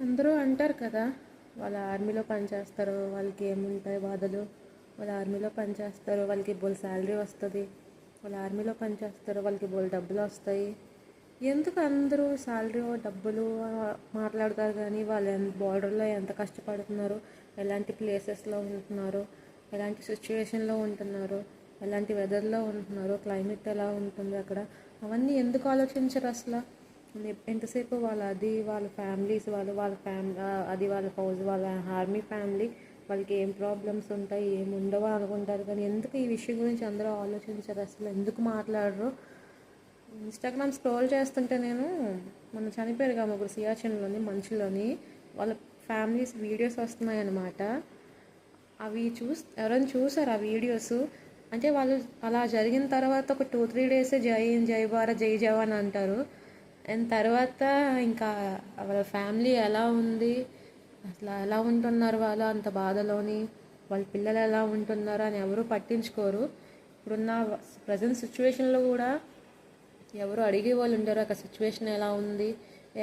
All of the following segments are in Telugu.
అందరూ అంటారు కదా, వాళ్ళ ఆర్మీలో పనిచేస్తారు, వాళ్ళకి ఏముంటాయి బాధలు, వాళ్ళ ఆర్మీలో పనిచేస్తారు, వాళ్ళకి బోల్ శాలరీ వస్తుంది, వాళ్ళ ఆర్మీలో పనిచేస్తారు, వాళ్ళకి బోల్ డబ్బులు వస్తాయి. ఎందుకు అందరూ శాలరీ డబ్బులు మాట్లాడతారు, కానీ వాళ్ళు బార్డర్లో ఎంత కష్టపడుతున్నారు, ఎలాంటి ప్లేసెస్లో ఉంటున్నారు, ఎలాంటి సిచ్యువేషన్లో ఉంటున్నారు, ఎలాంటి వెదర్లో ఉంటున్నారు, క్లైమేట్ ఎలా ఉంటుంది అక్కడ, అవన్నీ ఎందుకు ఆలోచించరు అసలు? ఎంతసేపు వాళ్ళ ఫ్యామిలీస్ వాళ్ళ అది వాళ్ళ హౌస్, వాళ్ళ ఆర్మీ ఫ్యామిలీ, వాళ్ళకి ఏం ప్రాబ్లమ్స్ ఉంటాయి, ఏం ఉండవో అనుకుంటారు, కానీ ఎందుకు ఈ విషయం గురించి అందరూ ఆలోచించరు అసలు? ఎందుకు మాట్లాడరు? ఇన్స్టాగ్రామ్ స్క్రోల్ చేస్తుంటే నేను మొన్న చనిపోయారు కదా ముగ్గురు సియాచిన్లోని మనుషులని, వాళ్ళ ఫ్యామిలీస్ వీడియోస్ వస్తున్నాయి అన్నమాట. అవి ఎవరైనా చూసారు ఆ వీడియోస్? అంటే వాళ్ళు అలా జరిగిన తర్వాత ఒక 2-3 డేస్ జై హింద్, జై భారత్, జై జవాన్ అంటారు. అండ్ తర్వాత ఇంకా వాళ్ళ ఫ్యామిలీ ఎలా ఉంది, అసలు ఎలా ఉంటున్నారు వాళ్ళు అంత బాధలోని, వాళ్ళ పిల్లలు ఎలా ఉంటున్నారు అని ఎవరు పట్టించుకోరు. ఇప్పుడున్న ప్రజెంట్ సిచ్యువేషన్లో కూడా ఎవరు అడిగే వాళ్ళు ఉండరు అక్కడ సిచ్యువేషన్ ఎలా ఉంది,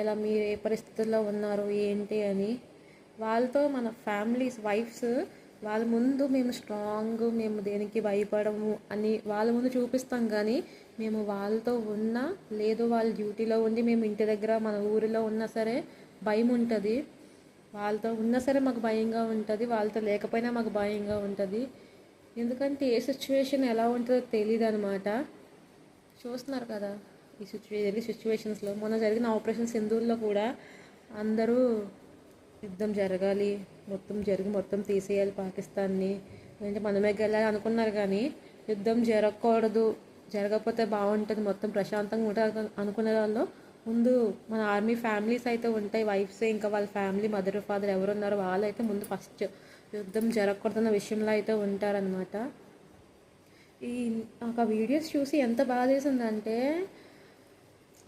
ఎలా మీరు ఏ పరిస్థితుల్లో ఉన్నారు ఏంటి అని. వాళ్ళతో మన ఫ్యామిలీస్ వైఫ్స్ వాళ్ళ ముందు మేము స్ట్రాంగ్, మేము దేనికి భయపడము అని వాళ్ళ ముందు చూపిస్తాం, కానీ మేము వాళ్ళతో ఉన్నా లేదు, వాళ్ళ డ్యూటీలో ఉండి మేము ఇంటి దగ్గర మన ఊరిలో ఉన్నా సరే భయం ఉంటుంది. వాళ్ళతో ఉన్నా సరే మాకు భయంగా ఉంటుంది, వాళ్ళతో లేకపోయినా మాకు భయంగా ఉంటుంది. ఎందుకంటే ఏ సిచ్యువేషన్ ఎలా ఉంటుందో తెలియదు అనమాట. చూస్తున్నారు కదా ఈ సిచ్యువేషన్స్లో. మొన్న జరిగిన ఆపరేషన్ సింధూర్లో కూడా అందరూ యుద్ధం జరగాలి, మొత్తం తీసేయాలి పాకిస్తాన్ని, అంటే మనమే గెలాలి అనుకున్నారు, కానీ యుద్ధం జరగకూడదు, జరగకపోతే బాగుంటుంది, మొత్తం ప్రశాంతంగా ఉంటుంది అనుకునే వాళ్ళు ముందు మన ఆర్మీ ఫ్యామిలీస్ అయితే ఉంటాయి, వైఫ్స్, ఇంకా వాళ్ళ ఫ్యామిలీ మదర్ ఫాదర్ ఎవరున్నారో వాళ్ళైతే ముందు ఫస్ట్ యుద్ధం జరగకూడదన్న విషయంలో అయితే ఉంటారనమాట. ఈ ఒక వీడియోస్ చూసి ఎంత బాధ వేసిందంటే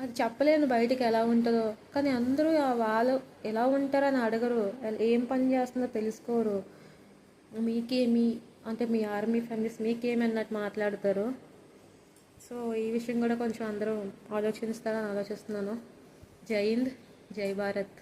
అది చెప్పలేను బయటికి ఎలా ఉంటుందో, కానీ అందరూ వాళ్ళు ఎలా ఉంటారని అడగరు, ఏం పని చేస్తుందో తెలుసుకోరు. మీకేమి అంటే మీ ఆర్మీ ఫ్యామిలీస్ మీకేమి అన్నట్టు మాట్లాడతారు. సో ఈ విషయం కూడా కొంచెం అందరూ ఆలోచిస్తారని ఆలోచిస్తున్నాను. జై హింద్, జై భారత్.